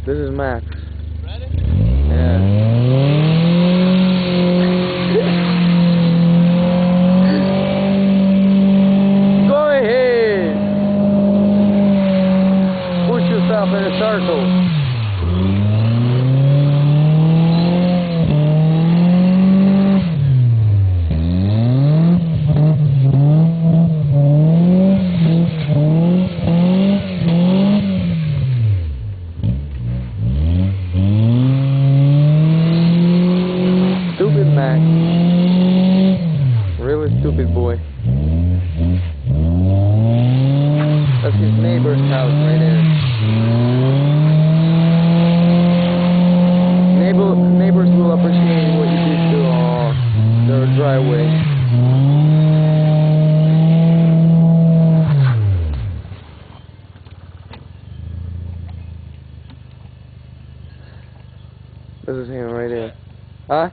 This is Max. Ready? Yeah. Go ahead. Push yourself in a circle. Stupid Mac. Really stupid boy. That's his neighbor's house right there. Neighbors will appreciate what you did to their driveway. This is him right there. Huh?